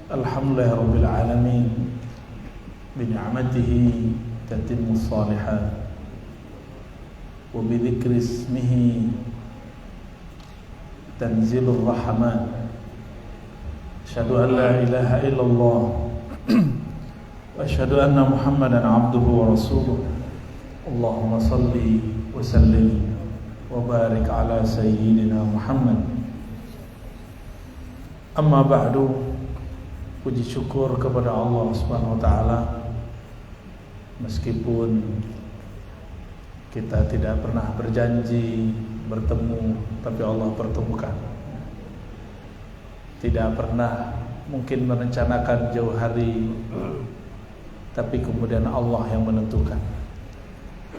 Alhamdulillahirabbil alamin bi ni'matihi tatimmu shalihat wa bi dzikri ismihi tanzilur rahmat. Asyhadu an la ilaha illallah wa asyhadu anna Muhammadan abduhu wa rasuluh. Allahumma salli wa sallim wa barik ala sayyidina Muhammad. Amma ba'du. Puji syukur kepada Allah Subhanahu wa taala, meskipun kita tidak pernah berjanji bertemu, tapi Allah pertemukan. Tidak pernah mungkin merencanakan jauh hari, tapi kemudian Allah yang menentukan.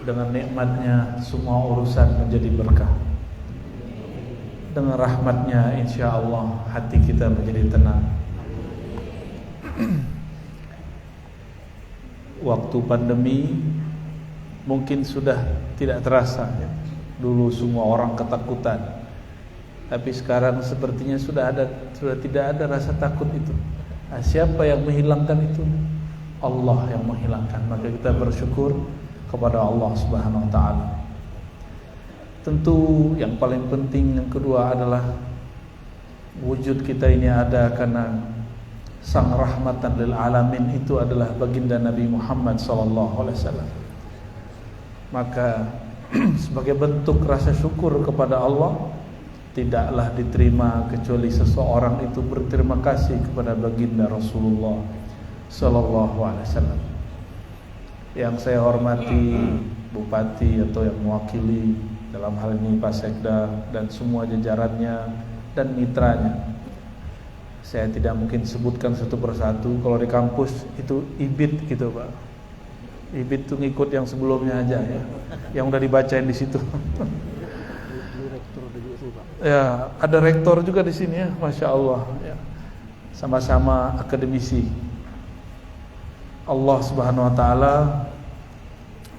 Dengan nikmatnya semua urusan menjadi berkah. Dengan rahmatnya insya Allah hati kita menjadi tenang. Waktu pandemi mungkin sudah tidak terasa ya. Dulu semua orang ketakutan, tapi sekarang sepertinya sudah tidak ada rasa takut itu. Nah, siapa yang menghilangkan itu? Allah yang menghilangkan. Maka kita bersyukur kepada Allah Subhanahu wa taala. Tentu yang paling penting yang kedua adalah wujud kita ini ada karena Sang rahmatan lil alamin itu adalah baginda Nabi Muhammad sallallahu alaihi wasallam. Maka sebagai bentuk rasa syukur kepada Allah, tidaklah diterima kecuali seseorang itu berterima kasih kepada baginda Rasulullah sallallahu alaihi wasallam. Yang saya hormati bupati atau yang mewakili dalam hal ini Pak Sekda dan semua jajarannya dan mitranya. Saya tidak mungkin sebutkan satu persatu. Kalau di kampus itu IBIT gitu Pak. IBIT itu ngikut yang sebelumnya aja ya, yang udah dibacain di situ. Ya, ada rektor juga di sini ya, masya Allah. Ya. Sama-sama akademisi. Allah Subhanahu Wa Taala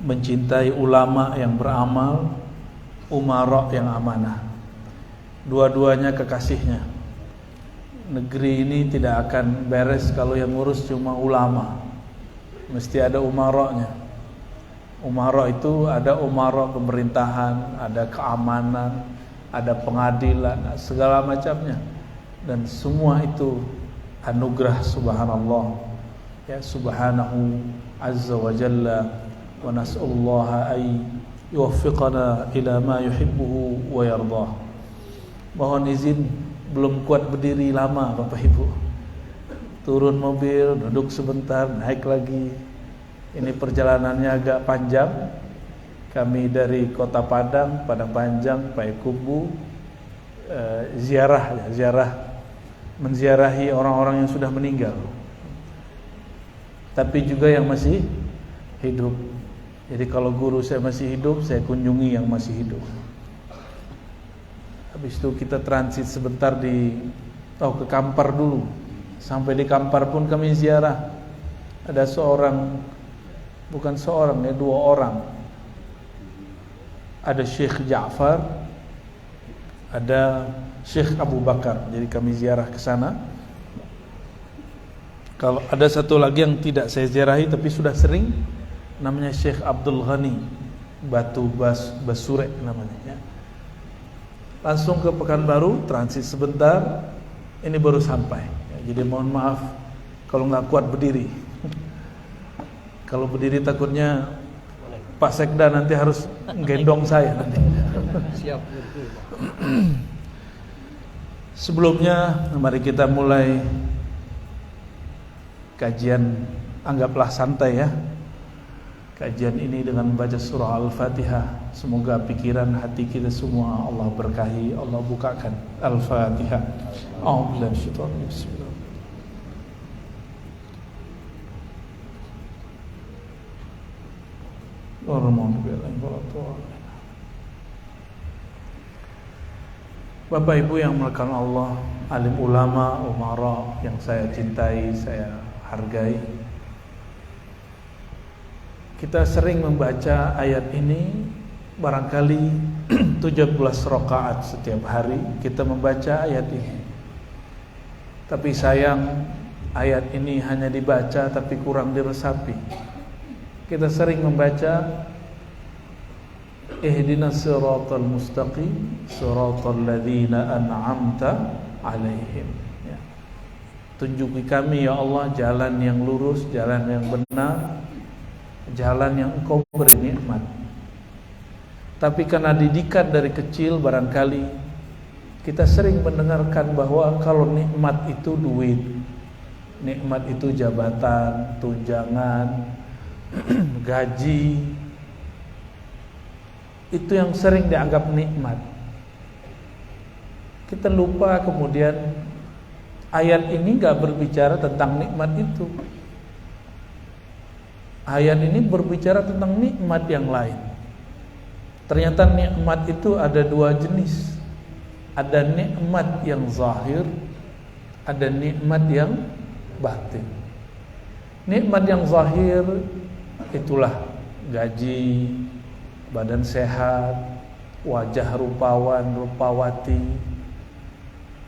mencintai ulama yang beramal, umara yang amanah. Dua-duanya kekasihnya. Negeri ini tidak akan beres kalau yang ngurus cuma ulama. Mesti ada umaranya. Umara itu ada umara pemerintahan, ada keamanan, ada pengadilan, segala macamnya. Dan semua itu anugerah subhanallah. Ya subhanahu azza wa jalla wa nas'allaha ay yuwaffiqana ila ma yuhibbuhu wa yardah. Mohon izin, belum kuat berdiri lama Bapak Ibu. Turun mobil, duduk sebentar, naik lagi. Ini perjalanannya agak panjang. Kami dari Kota Padang, Padang Panjang, Payakumbuh, ziarah, menziarahi orang-orang yang sudah meninggal. Tapi juga yang masih hidup. Jadi kalau guru saya masih hidup, saya kunjungi yang masih hidup. Habis itu kita transit sebentar ke Kampar dulu. Sampai di Kampar pun kami ziarah. Ada dua orang. Ada Syekh Ja'far, ada Syekh Abu Bakar. Jadi kami ziarah ke sana. Kalau ada satu lagi yang tidak saya ziarahi tapi sudah sering, namanya Syekh Abdul Ghani Batu Basure namanya ya. Langsung ke Pekanbaru, transit sebentar, ini baru sampai ya, jadi mohon maaf kalau nggak kuat berdiri. Kalau berdiri takutnya Pak Sekda nanti harus gendong saya nanti. Siap. Sebelumnya mari kita mulai kajian, anggaplah santai ya. Kajian ini dengan membaca surah Al-Fatihah. Semoga pikiran hati kita semua Allah berkahi, Allah bukakan. Al-Fatihah. A'udzubillahi minasyaitonir rajim. Bismillah. Bapak Ibu yang melakukan Allah, alim ulama, umara yang saya cintai, saya hargai. Kita sering membaca ayat ini, barangkali 17 rakaat setiap hari kita membaca ayat ini. Tapi sayang ayat ini hanya dibaca tapi kurang diresapi. Kita sering membaca ihdinas siratal mustaqim siratal ladzina an'amta alaihim. Ya. Tunjuki kami ya Allah jalan yang lurus, jalan yang benar, jalan yang Engkau beri nikmat. Tapi karena didikan dari kecil barangkali kita sering mendengarkan bahwa kalau nikmat itu duit, nikmat itu jabatan, tunjangan, gaji, itu yang sering dianggap nikmat. Kita lupa kemudian ayat ini gak berbicara tentang nikmat itu. Ayat ini berbicara tentang nikmat yang lain. Ternyata nikmat itu ada dua jenis. Ada nikmat yang zahir, ada nikmat yang batin. Nikmat yang zahir itulah gaji, badan sehat, wajah rupawan, rupawati,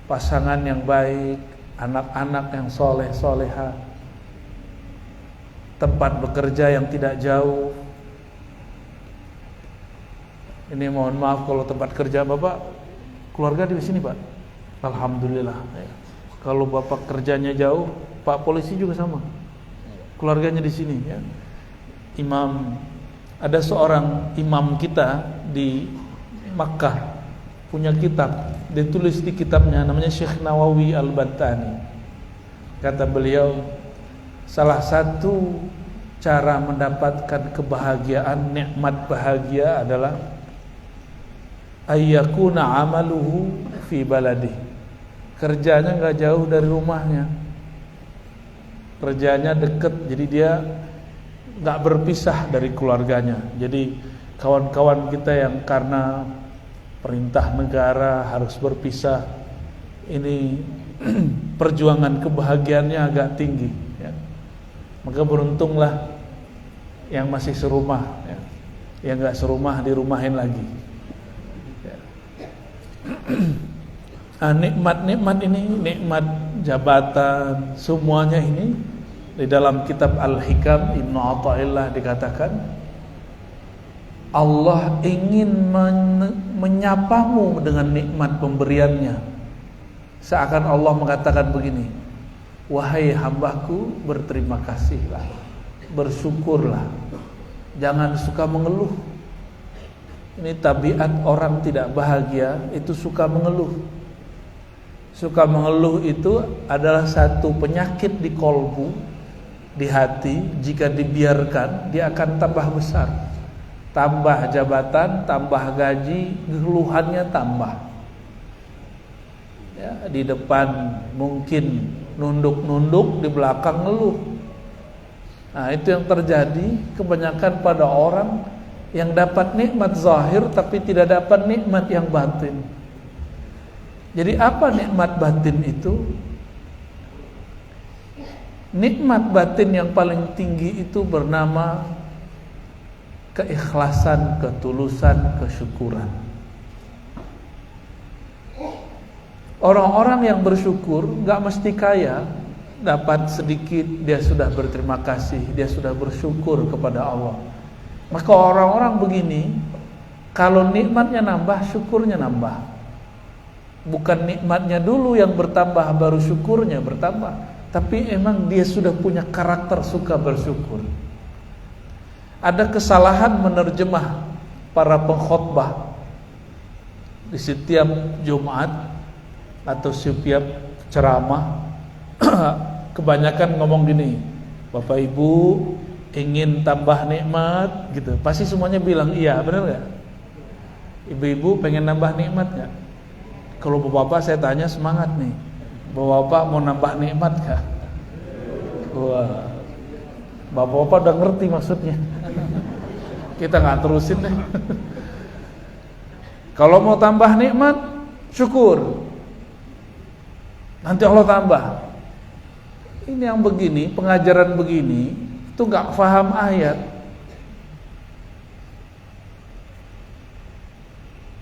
pasangan yang baik, anak-anak yang soleh, soleha, tempat bekerja yang tidak jauh. Ini mohon maaf kalau tempat kerja Bapak, keluarga di sini Pak. Alhamdulillah. Kalau Bapak kerjanya jauh, Pak polisi juga sama. Keluarganya di sini ya. Imam, ada seorang imam kita di Makkah punya kitab, dia tulis di kitabnya namanya Syekh Nawawi Al-Battani. Kata beliau, salah satu cara mendapatkan kebahagiaan, nikmat bahagia adalah ayyakuna amaluhu fi baladi. Kerjanya enggak jauh dari rumahnya, kerjanya dekat, jadi dia enggak berpisah dari keluarganya. Jadi kawan-kawan kita yang karena perintah negara harus berpisah, ini perjuangan kebahagiaannya agak tinggi ya. Maka beruntunglah yang masih serumah ya. Yang enggak serumah dirumahin lagi ya. Nikmat-nikmat ini, nikmat jabatan, semuanya ini di dalam kitab Al-Hikam Ibnu Athaillah dikatakan Allah ingin menyapamu dengan nikmat pemberiannya. Seakan Allah mengatakan begini, wahai hambaku, berterima kasihlah, bersyukurlah, jangan suka mengeluh. Ini tabiat orang tidak bahagia, itu suka mengeluh. Suka mengeluh itu adalah satu penyakit di kolbu, di hati. Jika dibiarkan, dia akan tambah besar. Tambah jabatan, tambah gaji, keluhannya tambah ya, di depan mungkin nunduk-nunduk, di belakang ngeluh. Nah itu yang terjadi kebanyakan pada orang yang dapat nikmat zahir tapi tidak dapat nikmat yang batin. Jadi apa nikmat batin itu? Nikmat batin yang paling tinggi itu bernama keikhlasan, ketulusan, kesyukuran. Orang-orang yang bersyukur gak mesti kaya, dapat sedikit dia sudah berterima kasih, dia sudah bersyukur kepada Allah. Maka orang-orang begini, kalau nikmatnya nambah, syukurnya nambah. Bukan nikmatnya dulu yang bertambah baru syukurnya bertambah, tapi emang dia sudah punya karakter suka bersyukur. Ada kesalahan menerjemah para pengkhotbah di setiap Jumat atau setiap ceramah. Kebanyakan ngomong gini, Bapak Ibu ingin tambah nikmat gitu. Pasti semuanya bilang iya, benar gak? Ibu-ibu pengen nambah nikmat gak? Kalau bapak saya tanya semangat nih, bapak mau nambah nikmat gak? Wah, bapak-bapak udah ngerti maksudnya. Kita gak terusin deh. Kalau mau tambah nikmat, syukur, nanti Allah tambah. Ini yang begini, pengajaran begini itu gak paham ayat.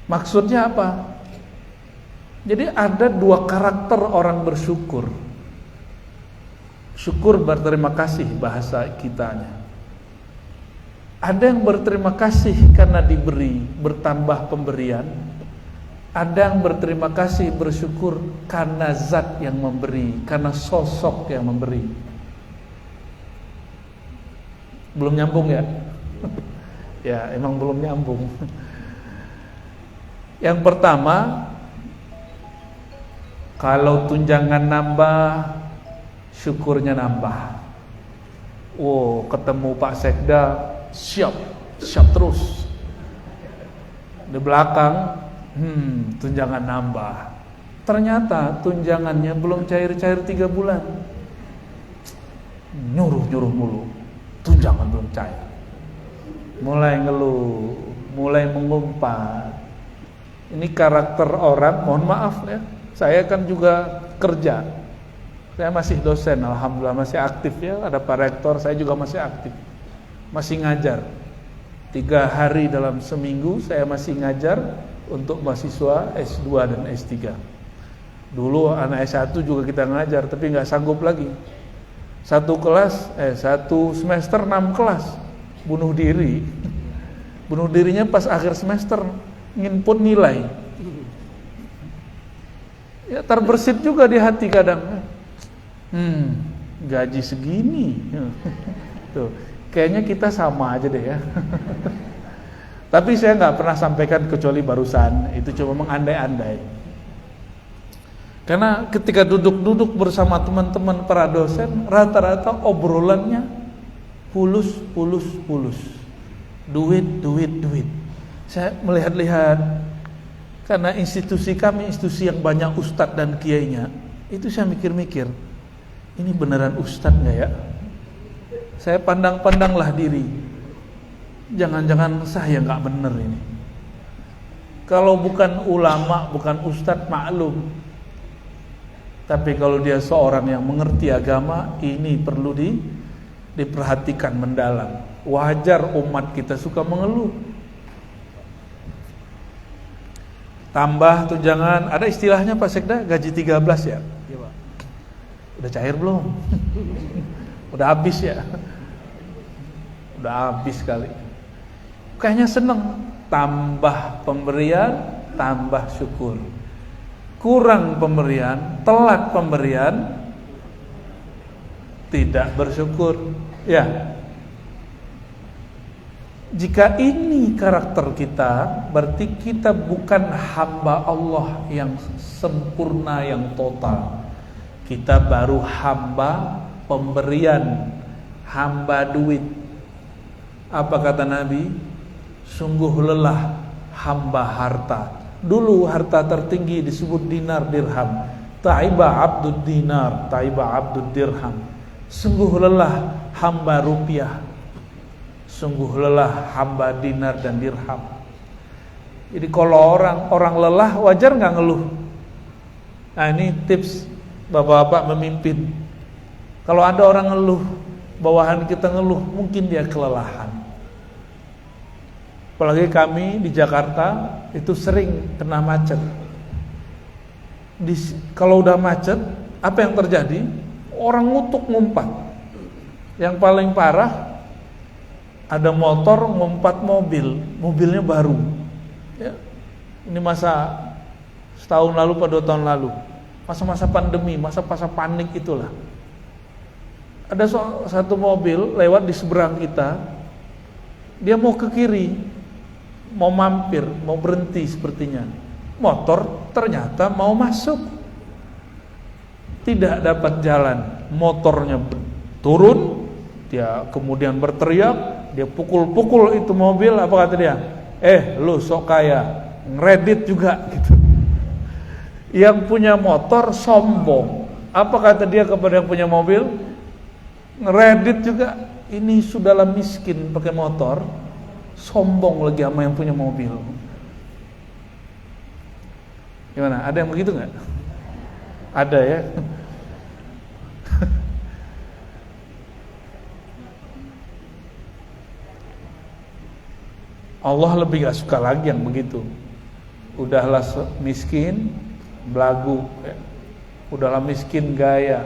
Maksudnya apa? Jadi ada dua karakter orang bersyukur. Syukur berterima kasih bahasa kitanya. Ada yang berterima kasih karena diberi, bertambah pemberian. Ada yang berterima kasih, bersyukur karena zat yang memberi, karena sosok yang memberi. Belum nyambung ya? Ya, emang belum nyambung. Yang pertama, kalau tunjangan nambah, syukurnya nambah. Oh, ketemu Pak Sekda, siap terus. Di belakang, tunjangan nambah. Ternyata tunjangannya belum cair-cair 3 bulan. Nyuruh mulu, tunjangan belum cair. Mulai ngeluh, mulai mengumpat. Ini karakter orang, mohon maaf ya. Saya kan juga kerja. Saya masih dosen, alhamdulillah masih aktif ya. Ada Pak Rektor, saya juga masih aktif. Masih ngajar. 3 hari dalam seminggu saya masih ngajar untuk mahasiswa S2 dan S3. Dulu anak S1 juga kita ngajar, tapi nggak sanggup lagi. Satu semester 6 kelas, bunuh diri. Bunuh dirinya pas akhir semester, nginput nilai. Ya terbersit juga di hati kadang. Gaji segini. Tuh, kayaknya kita sama aja deh ya. Tapi saya nggak pernah sampaikan kecuali barusan, itu cuma mengandai-andai. Karena ketika duduk-duduk bersama teman-teman para dosen, rata-rata obrolannya pulus. Duit. Saya melihat-lihat, karena institusi kami institusi yang banyak ustadz dan kiainya, itu saya mikir-mikir, ini beneran ustadz nggak ya? Saya pandang-pandanglah diri, jangan-jangan saya nggak bener ini. Kalau bukan ulama, bukan ustadz, maklum. Tapi kalau dia seorang yang mengerti agama, ini perlu diperhatikan mendalam. Wajar umat kita suka mengeluh. Tambah tunjangan, ada istilahnya Pak Sekda, gaji 13 ya? Iya Pak. Udah cair belum? Udah habis ya? Udah habis kali. Kayaknya seneng. Tambah pemberian, tambah syukur. Kurang pemberian, telat pemberian, tidak bersyukur. Ya. Jika ini karakter kita, berarti kita bukan hamba Allah yang sempurna, yang total. Kita baru hamba pemberian, hamba duit. Apa kata Nabi? Sungguh lelah hamba harta. Dulu harta tertinggi disebut dinar dirham. Ta'iba abdud dinar, ta'iba abdud dirham. Sungguh lelah hamba rupiah. Sungguh lelah hamba dinar dan dirham. Jadi kalau orang lelah, wajar nggak ngeluh? Nah ini tips bapak-bapak memimpin. Kalau ada orang ngeluh, bawahan kita ngeluh, mungkin dia kelelahan. Apalagi kami di Jakarta itu sering kena macet. Kalau udah macet, apa yang terjadi? Orang ngutuk ngumpat. Yang paling parah, ada motor ngumpat mobilnya baru. Ya, ini masa setahun lalu atau 2 tahun lalu, masa-masa pandemi, masa-masa panik itulah. Ada satu mobil lewat di seberang kita, dia mau ke kiri, mau mampir, mau berhenti sepertinya. Motor ternyata mau masuk, tidak dapat jalan, motornya turun, dia kemudian berteriak. Dia pukul itu mobil, apa kata dia? Lu sok kaya, ngeredit juga gitu. Yang punya motor sombong. Apa kata dia kepada yang punya mobil? Ngeredit juga. Ini sudahlah miskin pakai motor, sombong lagi sama yang punya mobil. Gimana? Ada yang begitu nggak? Ada ya. Allah lebih gak suka lagi yang begitu. Udahlah miskin, belagu ya. Udahlah miskin gaya.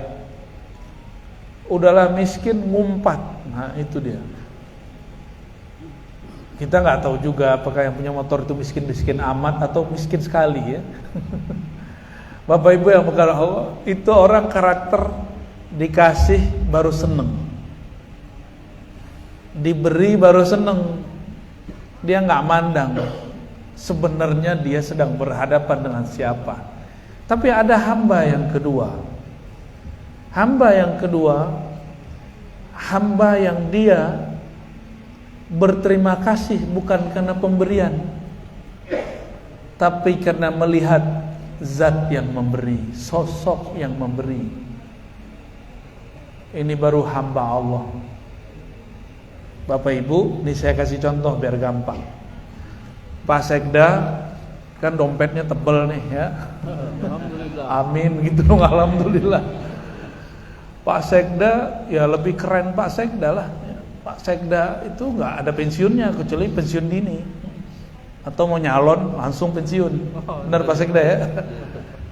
udahlah miskin ngumpat. Nah itu dia. Kita nggak tahu juga apakah yang punya motor itu miskin-miskin amat atau miskin sekali ya. Bapak Ibu yang mengasihi Allah, itu orang karakter dikasih baru seneng, diberi baru seneng. Dia nggak mandang sebenarnya dia sedang berhadapan dengan siapa. Tapi ada hamba yang kedua. Hamba yang kedua, hamba yang dia berterima kasih bukan karena pemberian, tapi karena melihat zat yang memberi, sosok yang memberi. Ini baru hamba Allah. Bapak Ibu, ini saya kasih contoh biar gampang. Pak Sekda kan dompetnya tebel nih ya. Alhamdulillah. Amin gitu dong, alhamdulillah. Pak Sekda ya lebih keren Pak Sekda lah. Pak Sekda itu nggak ada pensiunnya kecuali pensiun dini. Atau mau nyalon langsung pensiun. Benar Pak Sekda ya.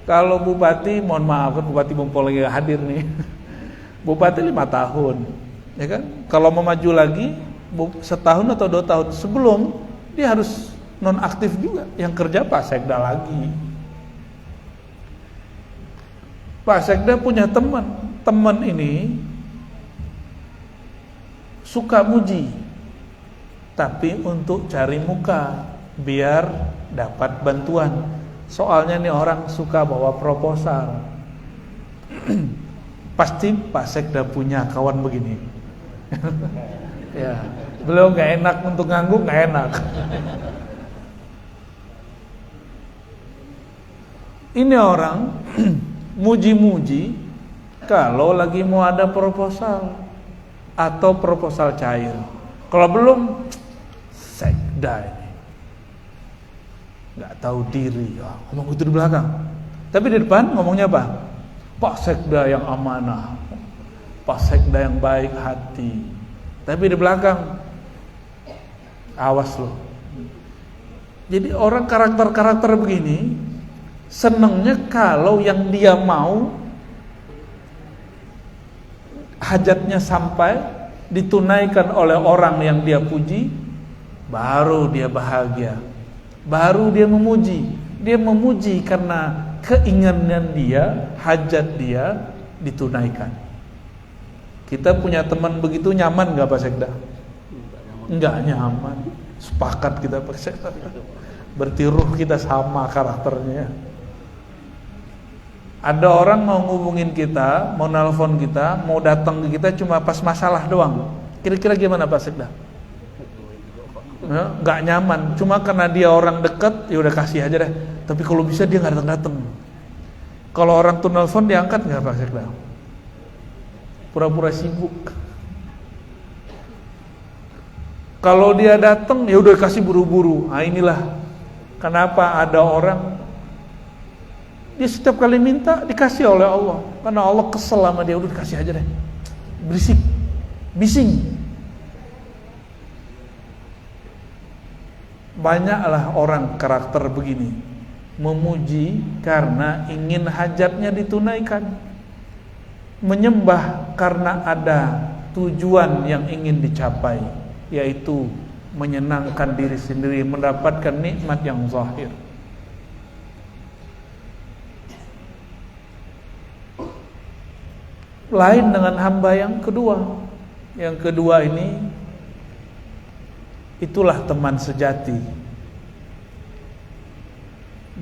Kalau bupati, mohon maaf kan Bupati Bumpol lagi hadir nih. Bupati 5 tahun. Ya kan? Kalau mau maju lagi setahun atau 2 tahun sebelum, dia harus nonaktif juga. Yang kerja Pak Sekda lagi. Pak Sekda punya teman. Teman ini suka muji, tapi untuk cari muka biar dapat bantuan. Soalnya nih orang suka bawa proposal. Pasti Pak Sekda punya kawan begini. Ya, beliau nggak enak untuk ngangguk, nggak enak. Ini orang muji-muji kalau lagi mau ada proposal atau proposal cair. Kalau belum, Sekda ini nggak tahu diri, ngomong itu di belakang. Tapi di depan ngomongnya apa? Pak Sekda yang amanah, Pak Sekda yang baik hati. Tapi di belakang, awas loh. Jadi orang karakter-karakter begini senangnya kalau yang dia mau hajatnya sampai ditunaikan oleh orang yang dia puji, baru dia bahagia, baru dia memuji. Dia memuji karena keinginan dia, hajat dia ditunaikan. Kita punya teman begitu, nyaman gak Pak Sekda? Enggak nyaman. Sepakat kita Pak Sekda. Berarti ruh kita sama karakternya. Ada orang mau ngubungin kita, mau nelpon kita, mau datang ke kita cuma pas masalah doang. Kira-kira gimana Pak Sekda? Ya, gak nyaman. Cuma karena dia orang dekat, ya udah kasih aja deh. Tapi kalau bisa dia nggak datang-datang. Kalau orang tuh nelpon diangkat nggak Pak Sekda? Pura-pura sibuk. Kalau dia datang, ya udah kasih buru-buru. Nah inilah kenapa ada orang dia setiap kali minta dikasih oleh Allah, karena Allah kesel sama dia. Udah dikasih aja deh. Berisik, bising. Banyaklah orang karakter begini, memuji karena ingin hajatnya ditunaikan, menyembah karena ada tujuan yang ingin dicapai, yaitu menyenangkan diri sendiri, mendapatkan nikmat yang zahir. Lain dengan hamba yang kedua. Yang kedua ini, itulah teman sejati.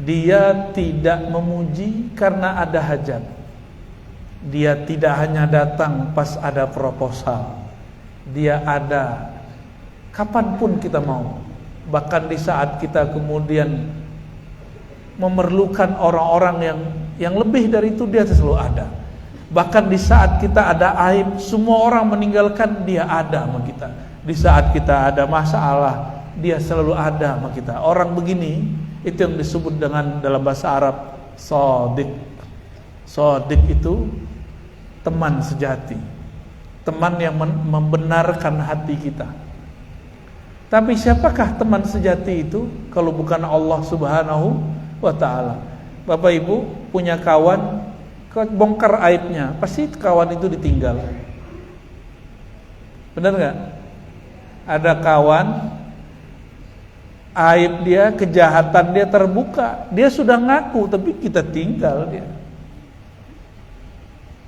Dia tidak memuji karena ada hajat. Dia tidak hanya datang pas ada proposal. Dia ada kapanpun kita mau. Bahkan di saat kita kemudian memerlukan orang-orang yang lebih dari itu, dia selalu ada. Bahkan di saat kita ada aib, semua orang meninggalkan, dia ada sama kita. Di saat kita ada masalah, dia selalu ada sama kita. Orang begini, itu yang disebut dengan dalam bahasa Arab shadiq. Shadiq itu teman sejati, teman yang membenarkan hati kita. Tapi siapakah teman sejati itu kalau bukan Allah Subhanahu wa ta'ala? Bapak Ibu punya kawan, bongkar aibnya, pasti kawan itu ditinggal. Benar nggak? Ada kawan, aib dia, kejahatan dia terbuka, dia sudah ngaku, tapi kita tinggal dia.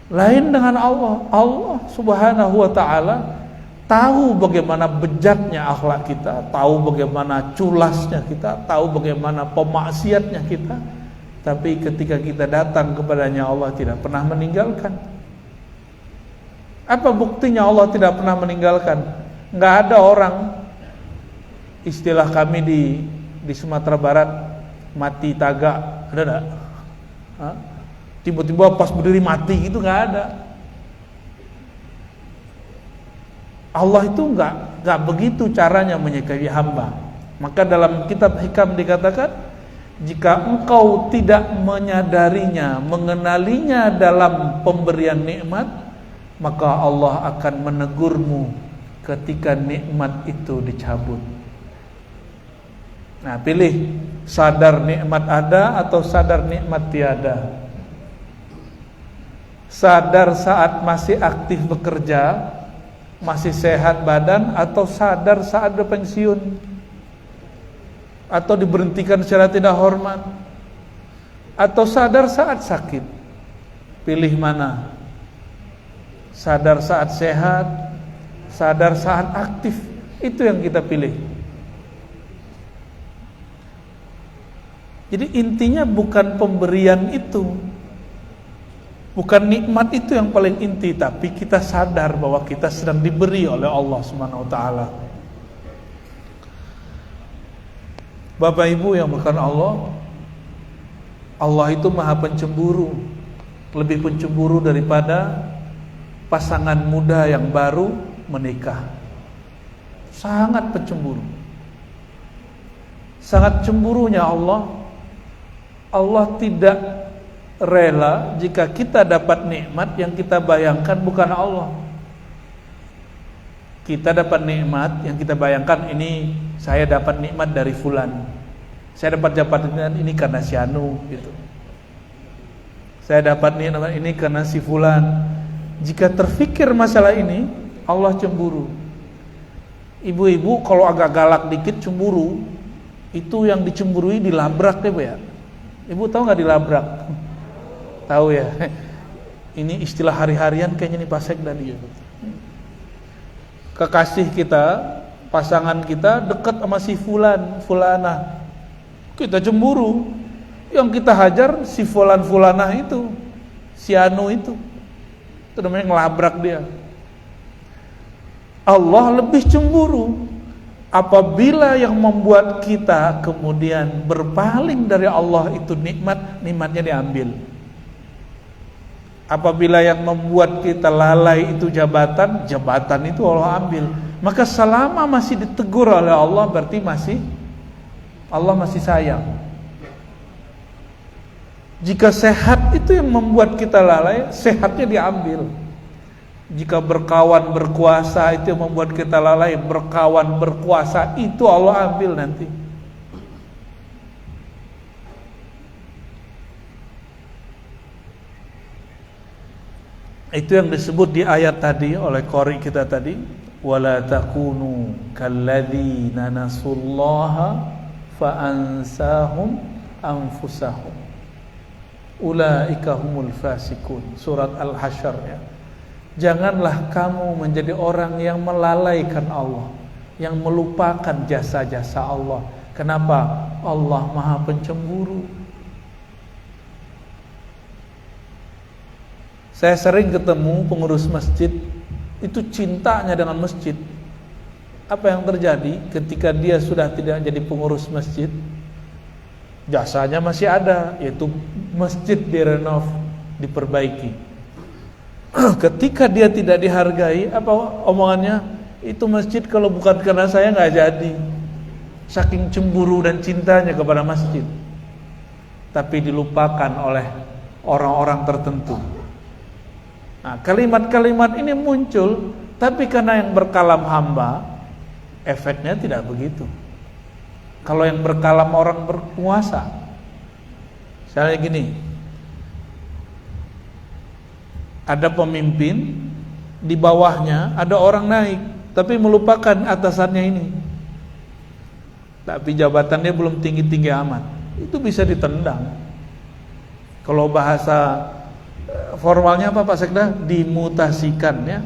Lain dengan Allah. Allah Subhanahu wa ta'ala tahu bagaimana bejatnya akhlak kita, tahu bagaimana culasnya kita, tahu bagaimana pemaksiatnya kita. Tapi ketika kita datang kepadanya, Allah tidak pernah meninggalkan. Apa buktinya Allah tidak pernah meninggalkan? Nggak ada orang, istilah kami di Sumatera Barat, mati tagak, ada nggak? Tiba-tiba pas berdiri mati gitu, nggak ada. Allah itu nggak begitu caranya menyikapi hamba. Maka dalam kitab Hikam dikatakan, jika engkau tidak menyadarinya, mengenalinya dalam pemberian nikmat, maka Allah akan menegurmu ketika nikmat itu dicabut. Nah, pilih sadar nikmat ada atau sadar nikmat tiada. Sadar saat masih aktif bekerja, masih sehat badan, atau sadar saat berpensiun atau diberhentikan secara tidak hormat, atau sadar saat sakit. Pilih mana? Sadar saat sehat, sadar saat aktif, itu yang kita pilih. Jadi intinya bukan pemberian itu, bukan nikmat itu yang paling inti, tapi kita sadar bahwa kita sedang diberi oleh Allah Subhanahu wa ta'ala. Bapak Ibu yang bukan Allah, Allah itu maha pencemburu, lebih pencemburu daripada pasangan muda yang baru menikah. Sangat pencemburu. Sangat cemburunya Allah. Allah tidak rela jika kita dapat nikmat yang kita bayangkan bukan Allah. Kita dapat nikmat yang kita bayangkan, ini saya dapat nikmat dari fulan, saya dapat jabatan ini karena si Anu gitu. Saya dapat nikmat ini karena si fulan. Jika terfikir masalah ini, Allah cemburu. Ibu-ibu kalau agak galak dikit cemburu, itu yang dicemburui dilabrak deh Bu ya. Ibu tahu nggak dilabrak? Tahu ya. Ini istilah hari-harian kayaknya nih Pak Sekda dia. Kekasih kita, pasangan kita dekat sama si fulan, fulana. Kita cemburu. Yang kita hajar si fulan fulanah itu, si Anu itu. Itu namanya ngelabrak dia. Allah lebih cemburu apabila yang membuat kita kemudian berpaling dari Allah itu nikmatnya diambil. Apabila yang membuat kita lalai itu jabatan itu Allah ambil. Maka selama masih ditegur oleh Allah, berarti Allah masih sayang. Jika sehat itu yang membuat kita lalai, sehatnya diambil. Jika berkawan berkuasa itu yang membuat kita lalai, berkawan berkuasa itu Allah ambil nanti. Itu yang disebut di ayat tadi oleh qari kita tadi, wala takunu kalladzina nasullaha fa ansahum anfusahum ulaika humul fasikun. Surat Al-Hasyr ya. Janganlah kamu menjadi orang yang melalaikan Allah, yang melupakan jasa-jasa Allah. Kenapa? Allah Maha Pencemburu. Saya sering ketemu pengurus masjid, itu cintanya dengan masjid. Apa yang terjadi ketika dia sudah tidak jadi pengurus masjid? Jasanya masih ada, yaitu masjid direnov, diperbaiki. Ketika dia tidak dihargai, apa omongannya? Itu masjid kalau bukan karena saya nggak jadi. Saking cemburu dan cintanya kepada masjid, tapi dilupakan oleh orang-orang tertentu. Nah, kalimat-kalimat ini muncul, tapi karena yang berkalam hamba, efeknya tidak begitu. Kalau yang berkalam orang berkuasa, misalnya gini, ada pemimpin, di bawahnya ada orang naik, tapi melupakan atasannya ini. Tapi jabatannya belum tinggi-tinggi amat, itu bisa ditendang. Kalau bahasa formalnya apa Pak Sekda? Dimutasikan ya.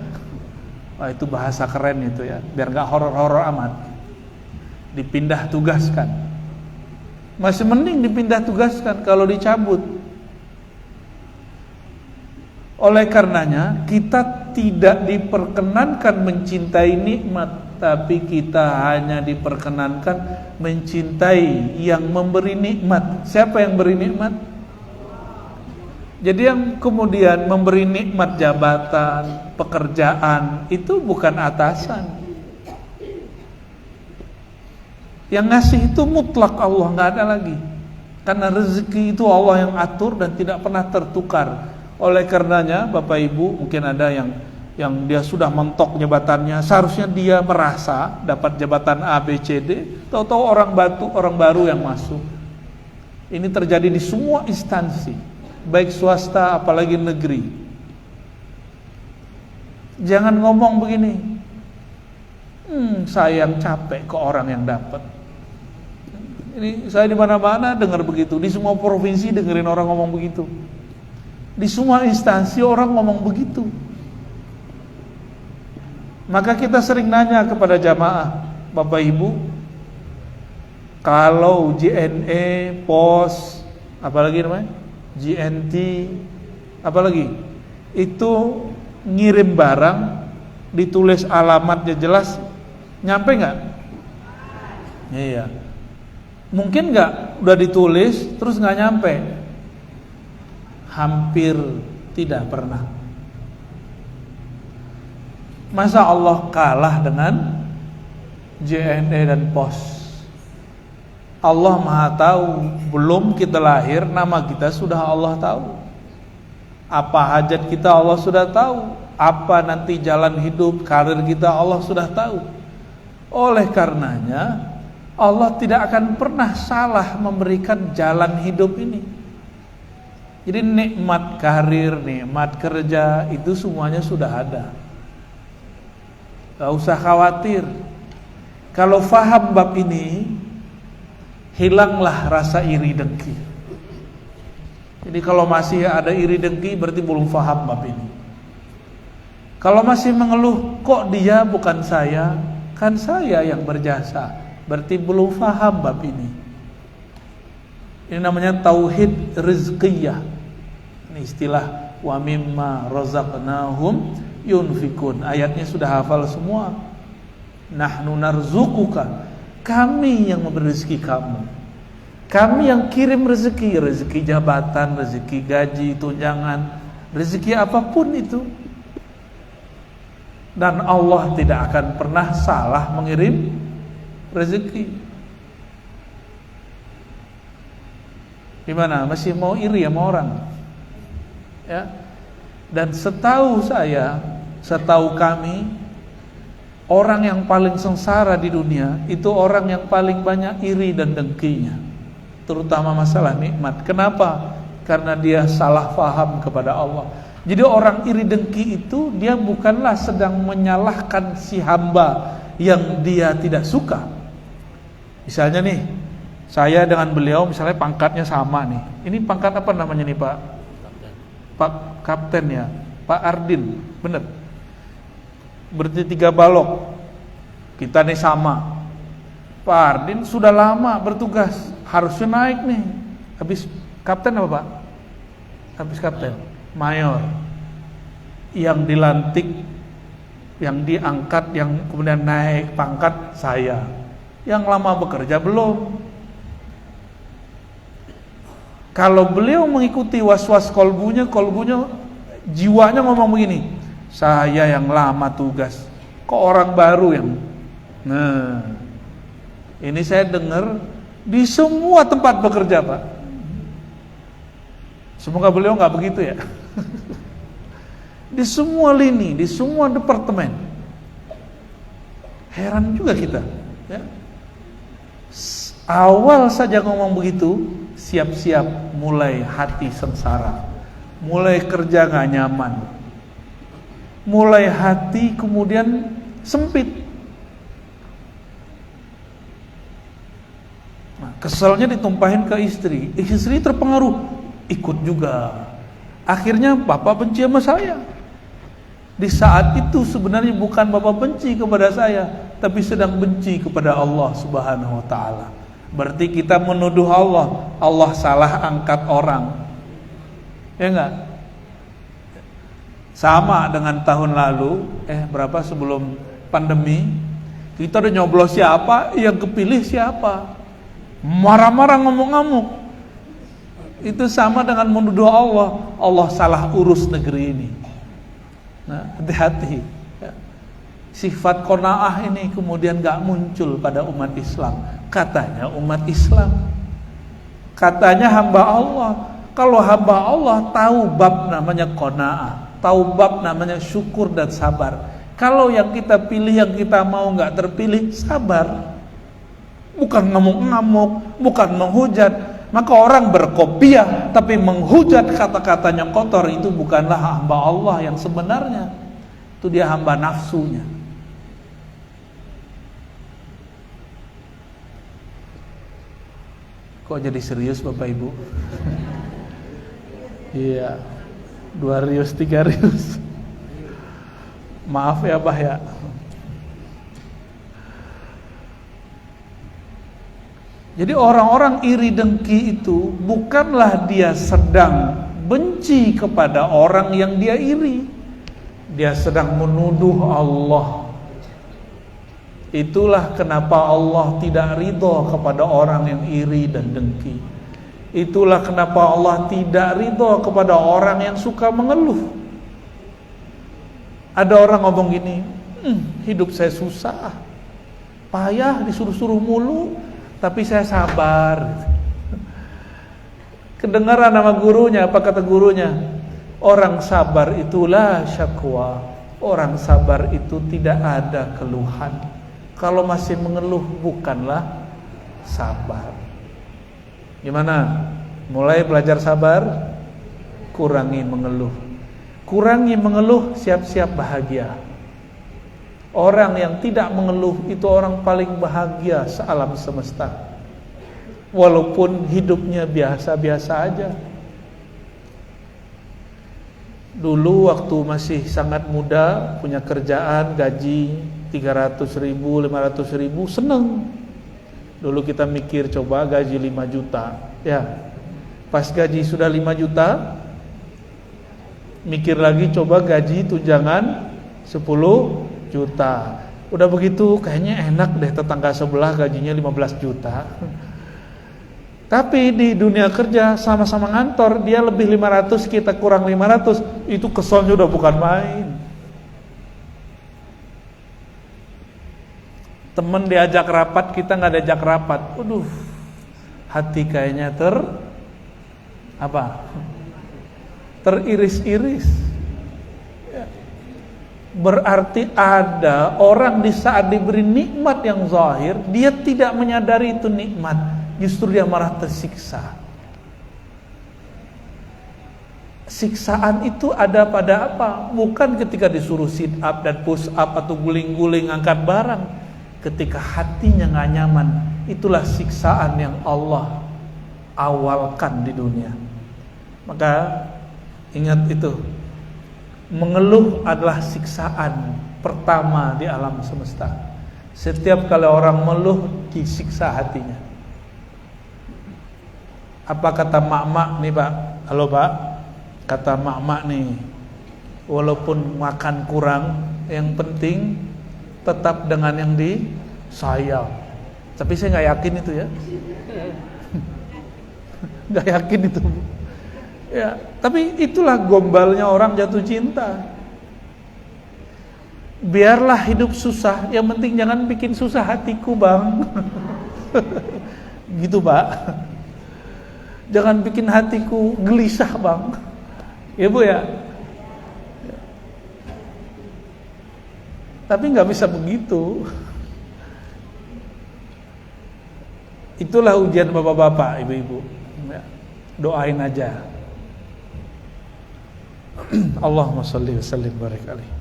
Wah, itu bahasa keren itu ya, biar gak horor-horor amat. Dipindah tugaskan. Masih mending dipindah tugaskan kalau dicabut. Oleh karenanya kita tidak diperkenankan mencintai nikmat, tapi kita hanya diperkenankan mencintai yang memberi nikmat. Siapa yang beri nikmat? Jadi yang kemudian memberi nikmat jabatan, pekerjaan, itu bukan atasan. Yang ngasih itu mutlak Allah, nggak ada lagi. Karena rezeki itu Allah yang atur dan tidak pernah tertukar. Oleh karenanya Bapak Ibu, mungkin ada yang dia sudah mentok jabatannya, seharusnya dia merasa dapat jabatan A, B, C, D, tahu-tahu orang baru yang masuk. Ini terjadi di semua instansi, baik swasta apalagi negeri. Jangan ngomong begini, saya yang capek ke orang yang dapat. Ini saya di mana-mana dengar begitu, di semua provinsi dengerin orang ngomong begitu, di semua instansi orang ngomong begitu. Maka kita sering nanya kepada jamaah, Bapak Ibu, kalau JNE, POS, apalagi namanya, GNT, apalagi itu ngirim barang, ditulis alamatnya jelas, nyampe nggak? Iya. Mungkin nggak udah ditulis terus nggak nyampe? Hampir tidak pernah. Masa Allah kalah dengan JNE dan POS? Allah Maha tahu, belum kita lahir nama kita sudah Allah tahu. Apa hajat kita Allah sudah tahu. Apa nanti jalan hidup, karir kita Allah sudah tahu. Oleh karenanya Allah tidak akan pernah salah memberikan jalan hidup ini. Jadi nikmat karir, nikmat kerja itu semuanya sudah ada. Gak usah khawatir. Kalau faham bab ini, hilanglah rasa iri dengki. Jadi kalau masih ada iri dengki berarti belum faham bab ini. Kalau masih mengeluh, kok dia bukan saya, kan saya yang berjasa, berarti belum faham bab ini. Ini namanya tauhid rizqiyah. Ini istilah wa mimma razaqnahum yunfikun. Ayatnya sudah hafal semua. Nahnu narzuquka, kami yang memberi rezeki kamu. Kami yang kirim rezeki, rezeki jabatan, rezeki gaji, tunjangan, rezeki apapun itu. Dan Allah tidak akan pernah salah mengirim rezeki. Gimana? Masih mau iri sama orang? Ya. Dan setahu saya, setahu kami, orang yang paling sengsara di dunia itu orang yang paling banyak iri dan dengkinya, terutama masalah nikmat. Kenapa? Karena dia salah faham kepada Allah. Jadi orang iri dengki itu dia bukanlah sedang menyalahkan si hamba yang dia tidak suka. Misalnya nih, saya dengan beliau misalnya pangkatnya sama nih. Ini pangkat apa namanya nih Pak? Pak Kapten ya, Pak Ardin, bener. Berarti 3 balok. Kita nih sama. Pak Ardin sudah lama bertugas, harusnya naik nih. Habis kapten apa Pak? Habis kapten, mayor. Yang dilantik, yang diangkat, yang kemudian naik pangkat saya. Yang lama bekerja belum. Kalau beliau mengikuti was-was kolbunya jiwanya ngomong begini, saya yang lama tugas, kok orang baru yang. Nah, ini saya dengar di semua tempat bekerja Pak. Semoga beliau nggak begitu ya. Di semua lini, di semua departemen. Heran juga kita. Ya. Awal saja ngomong begitu, siap-siap mulai hati sengsara, mulai kerja gak nyaman, mulai hati kemudian sempit. Nah, keselnya ditumpahin ke istri. Istri terpengaruh, ikut juga. Akhirnya bapak benci sama saya. Di saat itu sebenarnya bukan bapak benci kepada saya, tapi sedang benci kepada Allah Subhanahu wa taala. Berarti kita menuduh Allah, Allah salah angkat orang. Ya enggak? Sama dengan tahun lalu, berapa sebelum pandemi, kita udah nyoblos siapa, yang kepilih siapa. Marah-marah, ngamuk-ngamuk. Itu sama dengan menuduh Allah, Allah salah urus negeri ini. Nah, hati-hati. Sifat qanaah ini kemudian gak muncul pada umat Islam. Katanya umat Islam, katanya hamba Allah. Kalau hamba Allah tahu bab namanya qanaah, tahu bab namanya syukur dan sabar. Kalau yang kita pilih, yang kita mau gak terpilih, sabar. Bukan ngamuk-ngamuk, bukan menghujat. Maka orang berkopiah tapi menghujat, kata-katanya kotor, itu bukanlah hamba Allah yang sebenarnya. Itu dia hamba nafsunya. Kok jadi serius Bapak Ibu? Iya, 2 rius 3 rius. Maaf ya Bah ya. Jadi orang-orang iri dengki itu bukanlah dia sedang benci kepada orang yang dia iri, dia sedang menuduh Allah. Itulah kenapa Allah tidak ridho kepada orang yang iri dan dengki. Itulah kenapa Allah tidak ridho kepada orang yang suka mengeluh. Ada orang ngomong gini, hidup saya susah, payah, disuruh-suruh mulu, tapi saya sabar. Kedengaran nama gurunya, apa kata gurunya? Orang sabar itulah syakwa. Orang sabar itu tidak ada keluhan. Kalau masih mengeluh bukanlah sabar. Gimana? Mulai belajar sabar, kurangi mengeluh. Kurangi mengeluh, siap-siap bahagia. Orang yang tidak mengeluh itu orang paling bahagia sealam semesta. Walaupun hidupnya biasa-biasa aja. Dulu waktu masih sangat muda, punya kerjaan, gaji 300.000, 500.000, seneng. Dulu kita mikir coba gaji 5 juta. Ya, pas gaji sudah 5 juta, mikir lagi coba gaji tunjangan 10 juta. Udah begitu kayaknya enak deh, tetangga sebelah gajinya 15 juta. Tapi di dunia kerja sama-sama ngantor, dia lebih 500, kita kurang 500, itu keselnya udah bukan main. Temen diajak rapat, kita nggak diajak rapat. Waduh, hati kayaknya teriris-iris. Berarti ada orang di saat diberi nikmat yang zahir, dia tidak menyadari itu nikmat, justru dia malah tersiksa. Siksaan itu ada pada apa? Bukan ketika disuruh sit up dan push up atau guling-guling angkat barang. Ketika hatinya gak nyaman, itulah siksaan yang Allah awalkan di dunia. Maka ingat itu, mengeluh adalah siksaan pertama di alam semesta. Setiap kali orang mengeluh, disiksa hatinya. Apa kata mak-mak nih Pak? Halo Pak, kata mak-mak nih, walaupun makan kurang, yang penting tetap dengan yang disayang. Tapi saya nggak yakin itu ya, nggak yakin itu. Ya, tapi itulah gombalnya orang jatuh cinta. Biarlah hidup susah, yang penting jangan bikin susah hatiku bang. Gitu Pak. Jangan bikin hatiku gelisah bang. Ya Bu ya. Tapi nggak bisa begitu. Itulah ujian bapak-bapak, ibu-ibu. Doain aja. Allahumma sholli wa sallim barik alaihi.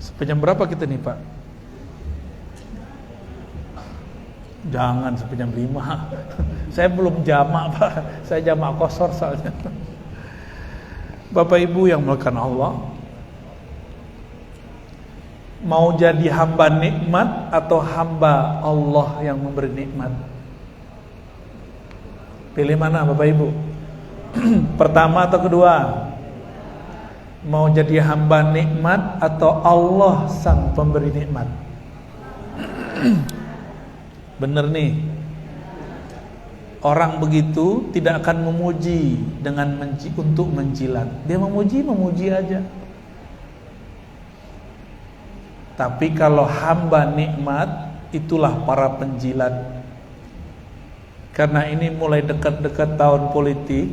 Sampai jam berapa kita nih Pak? Jangan sampai jam 5. Saya belum jamak, Pak. Saya jamak kosor soalnya. Bapak Ibu yang melakukan Allah, mau jadi hamba nikmat atau hamba Allah yang memberi nikmat? Pilih mana Bapak Ibu? Pertama atau kedua? Mau jadi hamba nikmat atau Allah sang pemberi nikmat? Bener nih. Orang begitu tidak akan memuji dengan untuk menjilat. Dia memuji aja. Tapi kalau hamba nikmat, itulah para penjilat. Karena ini mulai dekat-dekat tahun politik,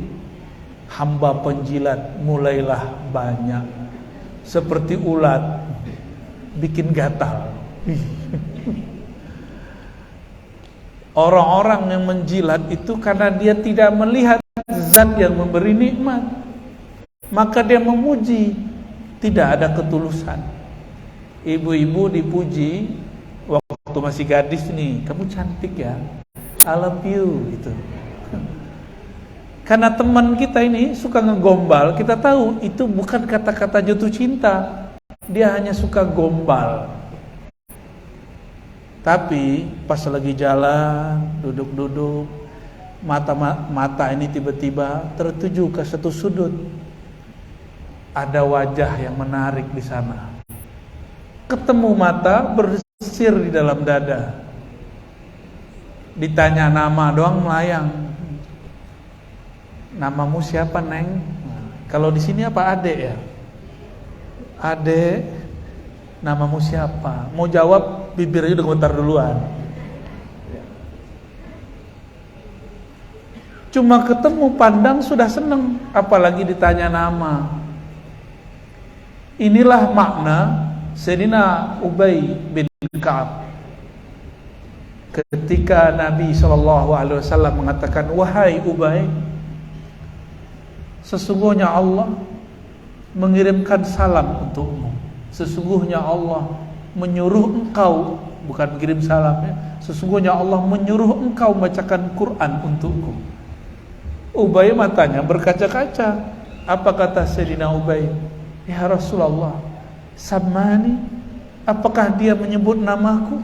hamba penjilat mulailah banyak. Seperti ulat bikin gatal. Orang-orang yang menjilat itu karena dia tidak melihat zat yang memberi nikmat, maka dia memuji, tidak ada ketulusan. Ibu-ibu dipuji waktu masih gadis nih, kamu cantik ya, I love you gitu. Karena teman kita ini suka ngegombal, kita tahu itu bukan kata-kata jatuh cinta, dia hanya suka gombal. Tapi pas lagi jalan, duduk-duduk, mata ini tiba-tiba tertuju ke satu sudut. Ada wajah yang menarik di sana. Ketemu mata bersir di dalam dada. Ditanya nama doang melayang. Namamu siapa, Neng? Kalau di sini apa Adek ya? Adek. Namamu siapa? Mau jawab bibirnya udah gemetar duluan. Cuma ketemu pandang sudah seneng, apalagi ditanya nama. Inilah makna Sayyidina Ubay bin Ka'ab ketika Nabi SAW mengatakan, wahai Ubay, sesungguhnya Allah mengirimkan salam untukmu. Sesungguhnya Allah menyuruh engkau, bukan kirim salam ya, sesungguhnya Allah menyuruh engkau membacakan Quran untukku. Ubay matanya berkaca-kaca. Apa kata Sayyidina Ubay? Ya Rasulullah, Samani, apakah dia menyebut namaku?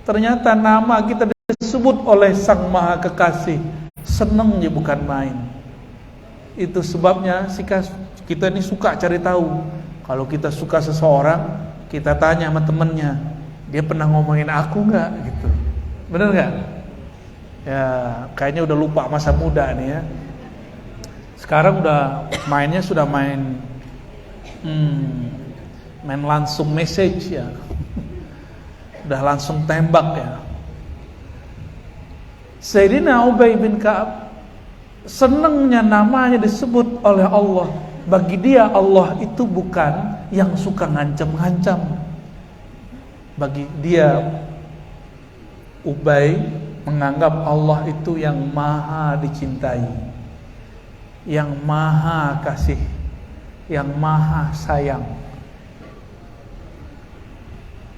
Ternyata nama kita disebut oleh Sang Maha Kekasih. Senangnya bukan main. Itu sebabnya kita ini suka cari tahu. Kalau kita suka seseorang, kita tanya sama temennya, dia pernah ngomongin aku nggak? Gitu, bener nggak? Ya, kayaknya udah lupa masa muda nih ya. Sekarang mainnya sudah main langsung message ya, udah langsung tembak ya. Sayyidina Ubay bin Ka'ab senangnya namanya disebut oleh Allah. Bagi dia Allah itu bukan yang suka ngancam-ngancam. Bagi dia Ubay menganggap Allah itu yang maha dicintai, yang maha kasih, yang maha sayang.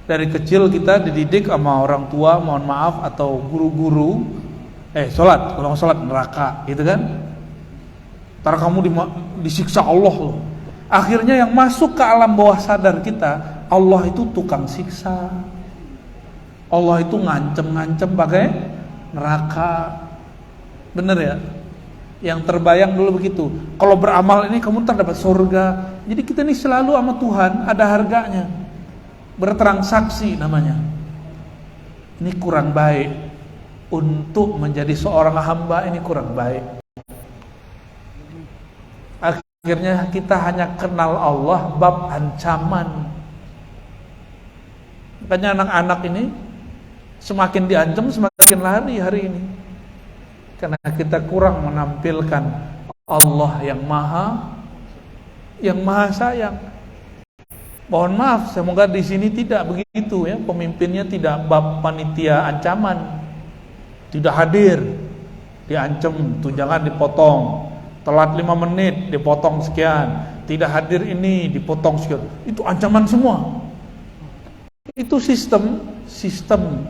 Dari kecil kita dididik sama orang tua, mohon maaf, atau guru-guru, sholat, kalau sholat neraka, gitu kan? Ntar kamu disiksa Allah loh. Akhirnya yang masuk ke alam bawah sadar kita, Allah itu tukang siksa, Allah itu ngancem-ngancem pakai neraka. Bener ya? Yang terbayang dulu begitu. Kalau beramal ini kamu ntar dapat surga. Jadi kita ini selalu sama Tuhan ada harganya. Bertransaksi namanya. Ini kurang baik. Untuk menjadi seorang hamba ini kurang baik. Akhirnya kita hanya kenal Allah bab ancaman. Makanya anak-anak ini semakin diancam semakin lari hari ini. Karena kita kurang menampilkan Allah yang maha sayang. Mohon maaf, semoga di sini tidak begitu ya. Pemimpinnya tidak bab panitia ancaman. Tidak hadir, diancam, tunjangan dipotong. Telat 5 menit dipotong sekian, tidak hadir ini dipotong sekian. Itu ancaman semua. Itu sistem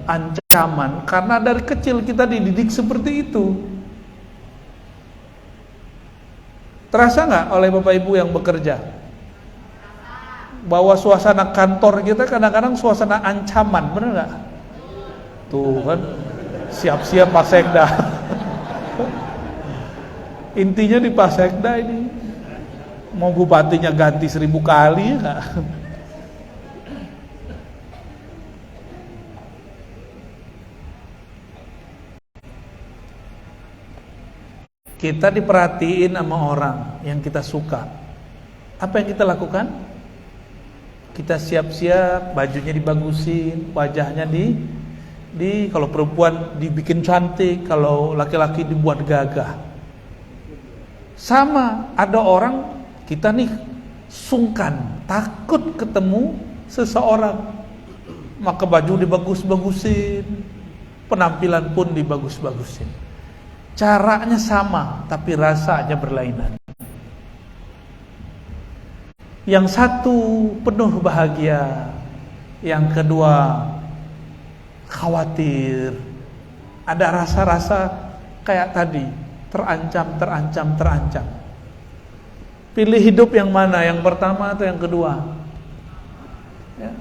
ancaman karena dari kecil kita dididik seperti itu. Terasa nggak oleh Bapak Ibu yang bekerja bahwa suasana kantor kita kadang-kadang suasana ancaman, bener nggak? Tuh kan, siap-siap Pak Sekda. Intinya di Pak Sekda ini mau bupatinya ganti 1000 kali ya. Kita diperhatiin sama orang yang kita suka. Apa yang kita lakukan? Kita siap-siap, bajunya dibagusin, wajahnya di kalau perempuan dibikin cantik, kalau laki-laki dibuat gagah. Sama, ada orang kita nih sungkan, takut ketemu seseorang, maka baju dibagus-bagusin, penampilan pun dibagus-bagusin. Caranya sama, tapi rasanya berlainan. Yang satu penuh bahagia, yang kedua khawatir. Ada rasa-rasa kayak tadi, terancam. Pilih hidup yang mana? Yang pertama atau yang kedua? Ya.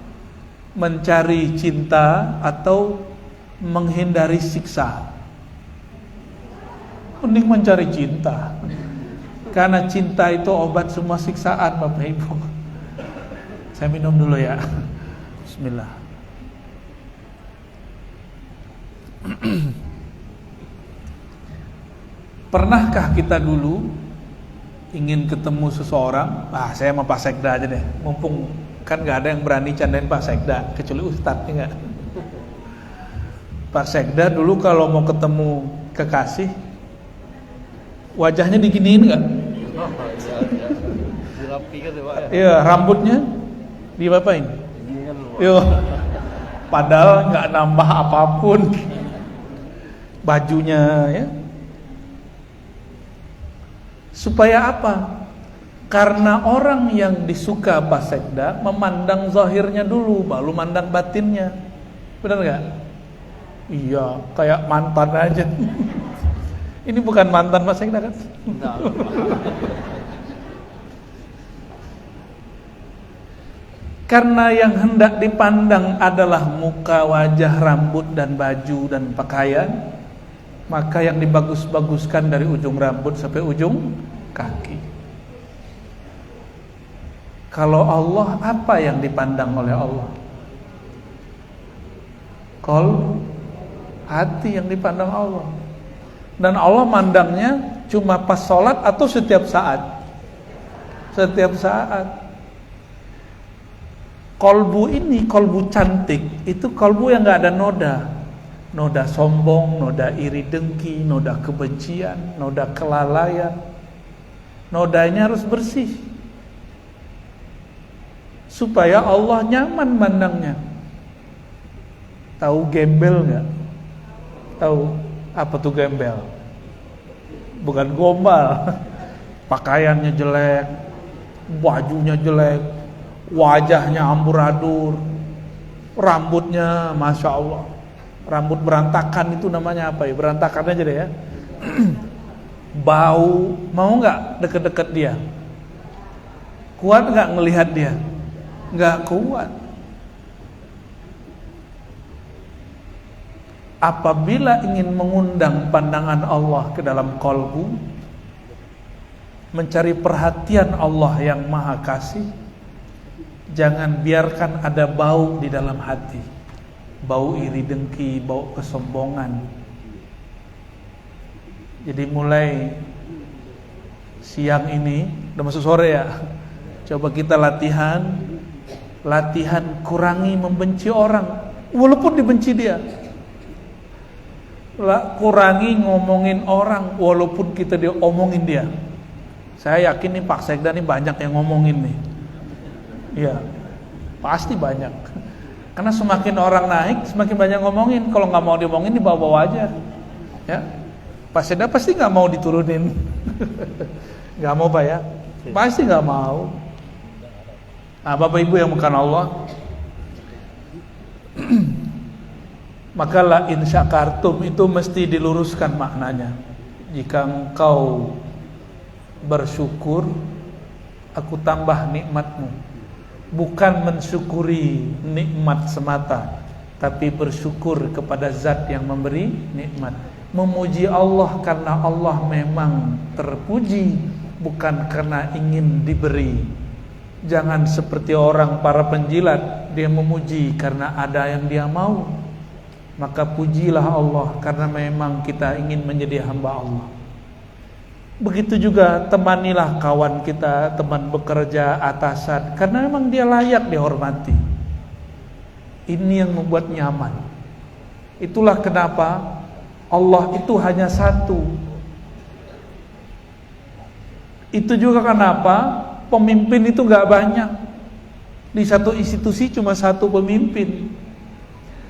Mencari cinta atau menghindari siksa? Mending mencari cinta, karena cinta itu obat semua siksaan, Bapak Ibu. Saya minum dulu ya. Bismillah. Pernahkah kita dulu ingin ketemu seseorang? Saya sama Pak Sekda aja deh, mumpung kan gak ada yang berani candain Pak Sekda kecuali Ustadz, enggak. Pak Sekda dulu kalau mau ketemu kekasih, wajahnya diginiin nggak? Dirapikan ya Pak. Iya, rambutnya diapain? Yo, padahal nggak nambah apapun. Bajunya ya. Supaya apa? Karena orang yang disuka Pak Sekda memandang zahirnya dulu, baru mandang batinnya. Benar nggak? Iya, kayak mantan aja. Ini bukan mantan Pak Sekda kan? Karena yang hendak dipandang adalah muka, wajah, rambut, dan baju, dan pakaian, maka yang dibagus-baguskan dari ujung rambut sampai ujung kaki. Kalau Allah, apa yang dipandang oleh Allah? Qalbu, hati yang dipandang Allah. Dan Allah mandangnya cuma pas sholat atau setiap saat? Setiap saat. Kolbu ini, kolbu cantik, itu kolbu yang gak ada noda. Noda sombong, noda iri dengki, noda kebencian, noda kelalaian. Nodanya harus bersih, supaya Allah nyaman mandangnya. Tahu gembel gak? Tahu apa tuh gembel? Bukan gombal. Pakaiannya jelek, bajunya jelek, wajahnya amburadul, rambutnya Masya Allah, rambut berantakan, itu namanya apa ya? Berantakan aja deh ya. Bau, mau nggak deket-deket dia? Kuat nggak ngelihat dia? Nggak kuat. Apabila ingin mengundang pandangan Allah ke dalam kolbu, mencari perhatian Allah yang maha kasih, jangan biarkan ada bau di dalam hati. Bau iri dengki, bau kesombongan. Jadi mulai siang ini, udah masuk sore ya, coba kita latihan kurangi membenci orang, walaupun dibenci dia. Kurangi ngomongin orang walaupun kita diomongin dia. Saya yakin nih Pak Sekda nih banyak yang ngomongin nih. Iya, pasti banyak. Karena semakin orang naik, semakin banyak ngomongin. Kalau nggak mau diomongin, dibawa-bawa aja. Ya, Pak Sekda pasti nggak mau diturunin. Nggak mau Pak ya? Pasti nggak mau. Nah, Bapak Ibu yang bukan Allah, Maka la in syakartum itu mesti diluruskan maknanya. Jika engkau bersyukur, aku tambah nikmatmu. Bukan mensyukuri nikmat semata, tapi bersyukur kepada zat yang memberi nikmat. Memuji Allah karena Allah memang terpuji, bukan karena ingin diberi. Jangan seperti orang para penjilat, dia memuji karena ada yang dia mau. Maka pujilah Allah karena memang kita ingin menjadi hamba Allah. Begitu juga temanilah kawan kita, teman bekerja, atasan, karena memang dia layak dihormati. Ini yang membuat nyaman. Itulah kenapa Allah itu hanya satu. Itu juga kenapa pemimpin itu gak banyak. Di satu institusi cuma satu pemimpin.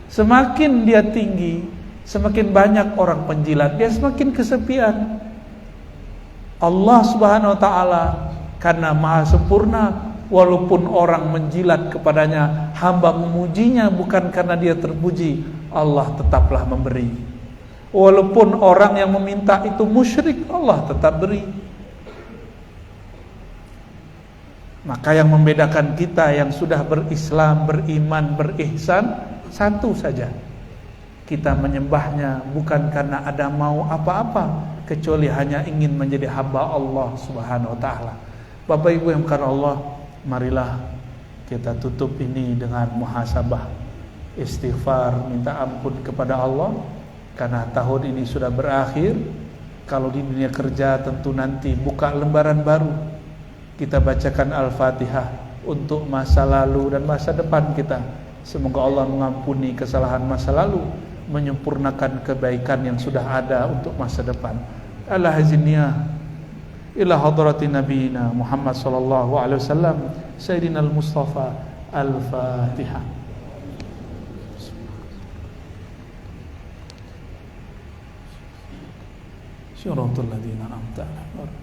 Semakin dia tinggi, semakin banyak orang penjilat, dia semakin kesepian. Allah Subhanahu wa taala karena Maha sempurna, walaupun orang menjilat kepadanya, hamba memujinya bukan karena dia terpuji, Allah tetaplah memberi. Walaupun orang yang meminta itu musyrik, Allah tetap beri. Maka yang membedakan kita yang sudah berislam, beriman, berihsan satu saja. Kita menyembahnya bukan karena ada mau apa-apa, kecuali hanya ingin menjadi hamba Allah Subhanahu wa taala. Bapak Ibu yang karena Allah, marilah kita tutup ini dengan muhasabah, istighfar, minta ampun kepada Allah karena tahun ini sudah berakhir. Kalau di dunia kerja tentu nanti buka lembaran baru. Kita bacakan Al-Fatihah untuk masa lalu dan masa depan kita. Semoga Allah mengampuni kesalahan masa lalu, menyempurnakan kebaikan yang sudah ada untuk masa depan. Ala haziniyah ila hadrati nabiyina Muhammad sallallahu alaihi wasallam sayyidina al-Mustafa. Al-Fatihah. Syiratal ladzina an'amta 'alaihim.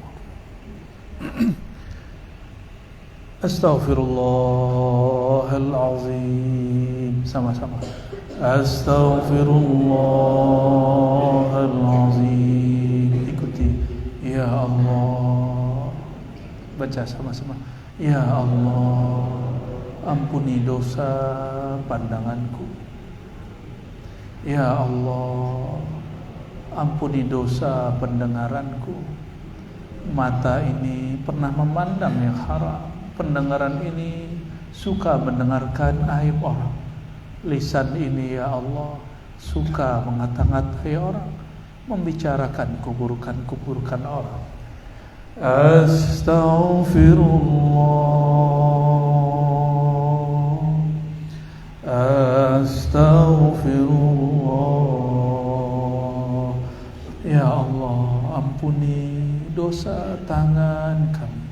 Astaghfirullahalazim. Sama-sama. Astaghfirullahalazim. Ikuti. Ya Allah. Baca sama-sama. Ya Allah, ampuni dosa pandanganku. Ya Allah, ampuni dosa pendengaranku. Mata ini pernah memandang yang haram. Pendengaran ini suka mendengarkan aib orang. Lisan ini ya Allah suka mengata-ngatai orang, membicarakan keburukan-keburukan orang. Astaghfirullah, astaghfirullah. Ya Allah, ampuni dosa tangan kami,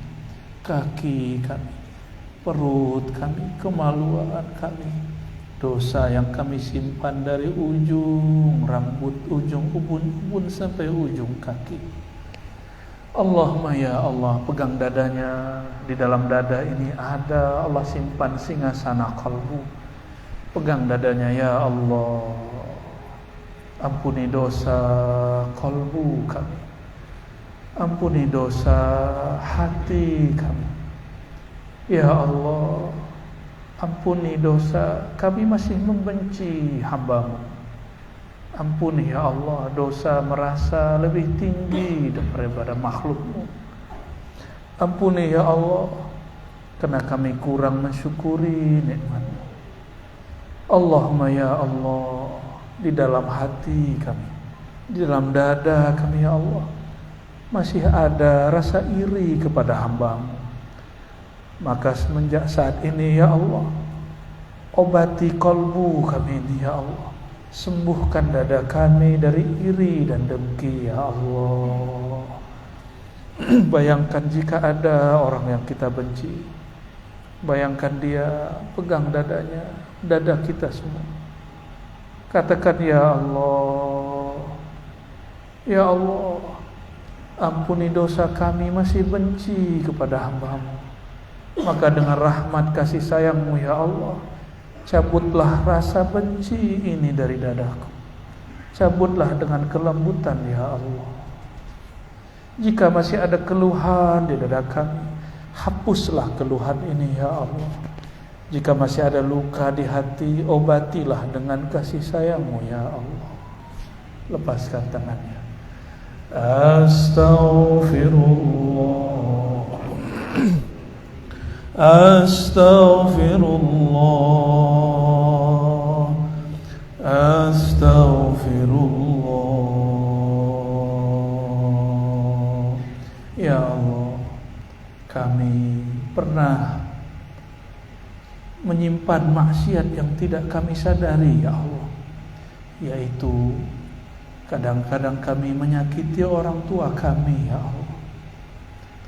kaki kami, perut kami, kemaluan kami, dosa yang kami simpan dari ujung rambut, ujung ubun-ubun sampai ujung kaki. Allahumma ya Allah, pegang dadanya. Di dalam dada ini ada Allah simpan singgasana kalbu. Pegang dadanya ya Allah, ampuni dosa kalbu kami, ampuni dosa hati kami. Ya Allah, ampuni dosa kami masih membenci hamba-Mu. Ampuni ya Allah dosa merasa lebih tinggi daripada makhluk-Mu. Ampuni ya Allah karena kami kurang mensyukuri nikmat-Mu. Allahumma ya Allah, di dalam hati kami, di dalam dada kami ya Allah, masih ada rasa iri kepada hamba-Mu. Maka semenjak saat ini ya Allah, obati kalbu kami ini ya Allah. Sembuhkan dada kami dari iri dan dengki ya Allah. Bayangkan jika ada orang yang kita benci, bayangkan dia pegang dadanya, dada kita semua. Katakan ya Allah, ya Allah, ampuni dosa kami masih benci kepada hamba-Mu. Maka dengan rahmat kasih sayang-Mu ya Allah, Cabutlah rasa benci ini dari dadaku. Cabutlah dengan kelembutan ya Allah. Jika masih ada keluhan di dada kami, hapuslah keluhan ini ya Allah. Jika masih ada luka di hati, obatilah dengan kasih sayang-Mu ya Allah. Lepaskan tangannya. Astaghfirullah. Astaghfirullah. Astaghfirullah. Ya Allah, kami pernah menyimpan maksiat yang tidak kami sadari ya Allah. Yaitu kadang-kadang kami menyakiti orang tua kami ya Allah.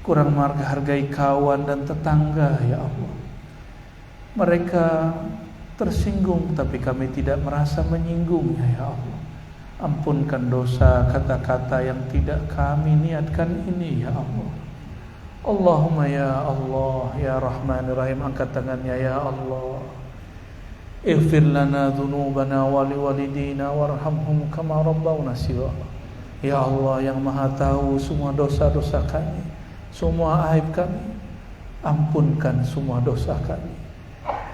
Kurang menghargai kawan dan tetangga ya Allah. Mereka tersinggung tapi kami tidak merasa menyinggungnya ya Allah. Ampunkan dosa kata-kata yang tidak kami niatkan ini ya Allah. Allahumma ya Allah ya Rahman Rahim, angkat tangannya ya Allah. Ighfir lana dhunubana wa liwalidina warhamhum kama rabbawna shighara. Ya Allah yang Maha tahu semua dosa-dosa kami, semua aib kami, ampunkan semua dosa kami.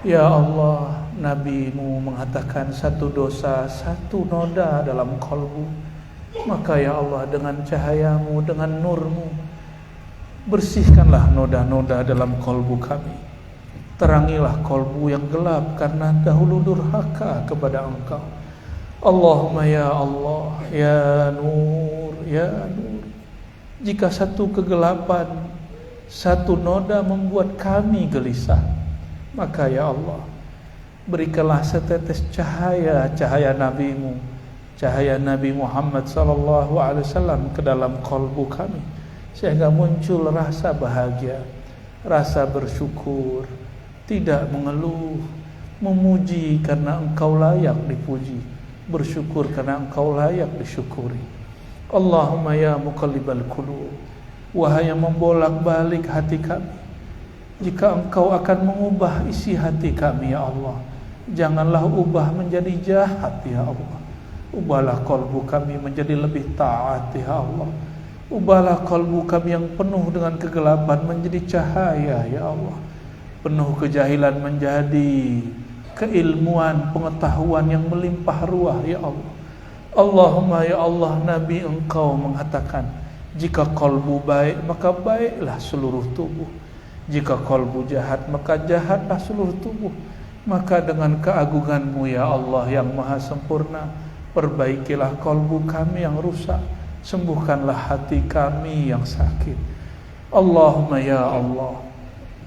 Ya Allah, Nabi-Mu mengatakan satu dosa, satu noda dalam kalbu. Maka ya Allah dengan cahaya-Mu, dengan nur-Mu, bersihkanlah noda-noda dalam kalbu kami. Terangilah kalbu yang gelap karena dahulu durhaka kepada Engkau. Allahumma ya Allah, ya Nur, ya Nur. Jika satu kegelapan, satu noda membuat kami gelisah, maka ya Allah, berikanlah setetes cahaya, cahaya Nabi-Mu, cahaya Nabi Muhammad SAW ke dalam kalbu kami, sehingga muncul rasa bahagia, rasa bersyukur, tidak mengeluh, memuji karena Engkau layak dipuji, bersyukur karena Engkau layak disyukuri. Allahumma ya muqallibal qulub, wahai yang membolak-balik hati kami, jika Engkau akan mengubah isi hati kami ya Allah, janganlah ubah menjadi jahat ya Allah. Ubahlah kalbu kami menjadi lebih taat ya Allah. Ubahlah kalbu kami yang penuh dengan kegelapan menjadi cahaya ya Allah. Penuh kejahilan menjadi keilmuan, pengetahuan yang melimpah ruah ya Allah. Allahumma ya Allah, Nabi Engkau mengatakan, jika kalbu baik maka baiklah seluruh tubuh, jika kalbu jahat maka jahatlah seluruh tubuh. Maka dengan keagungan-Mu ya Allah yang maha sempurna, perbaikilah kalbu kami yang rusak, sembuhkanlah hati kami yang sakit. Allahumma ya Allah,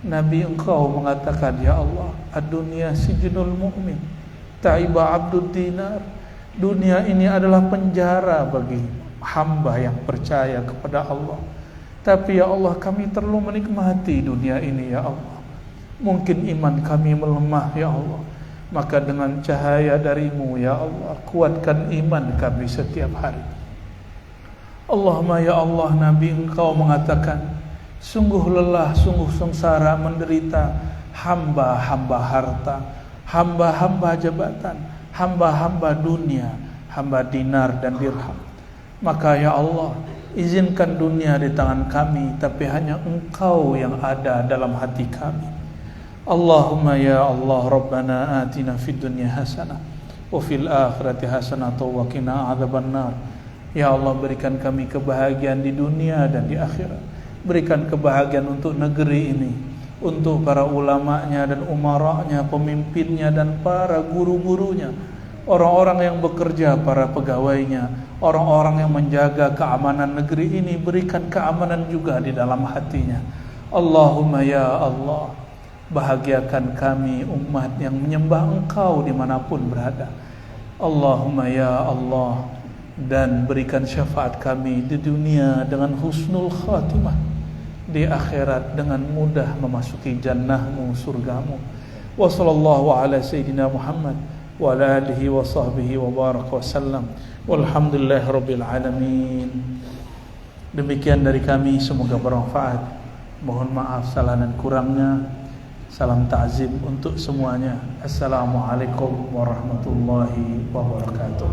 Nabi Engkau mengatakan ya Allah, ad-dunya sijnul mu'min, ta'iba abdud dinar. Dunia ini adalah penjara bagi hamba yang percaya kepada Allah. Tapi ya Allah, kami terlalu menikmati dunia ini ya Allah. Mungkin iman kami melemah ya Allah. Maka dengan cahaya dari-Mu ya Allah, kuatkan iman kami setiap hari. Allahumma ya Allah, Nabi Engkau mengatakan, sungguh lelah, sungguh sengsara menderita hamba-hamba harta, hamba-hamba jabatan, hamba-hamba dunia, hamba dinar dan dirham. Maka ya Allah, izinkan dunia di tangan kami, tapi hanya Engkau yang ada dalam hati kami. Allahumma ya Allah, Rabbana atina fid dunya hasanah wa fil akhirati hasanah wa qina adzabannar. Ya Allah, berikan kami kebahagiaan di dunia dan di akhirat. Berikan kebahagiaan untuk negeri ini, untuk para ulamanya dan umaranya, pemimpinnya dan para guru-gurunya, orang-orang yang bekerja, para pegawainya, orang-orang yang menjaga keamanan negeri ini. Berikan keamanan juga di dalam hatinya. Allahumma ya Allah, bahagiakan kami umat yang menyembah Engkau dimanapun berada. Allahumma ya Allah, dan berikan syafaat kami di dunia dengan husnul khatimah, di akhirat dengan mudah memasuki jannah-Mu, surga-Mu. Wa sallallahu ala sayyidina Muhammad wa ala alihi wa sahbihi wa baraka wa sallam. Walhamdulillahi rabbil alamin. Demikian dari kami, semoga bermanfaat. Mohon maaf salah dan kurangnya. Salam ta'zim untuk semuanya. Assalamualaikum warahmatullahi wabarakatuh.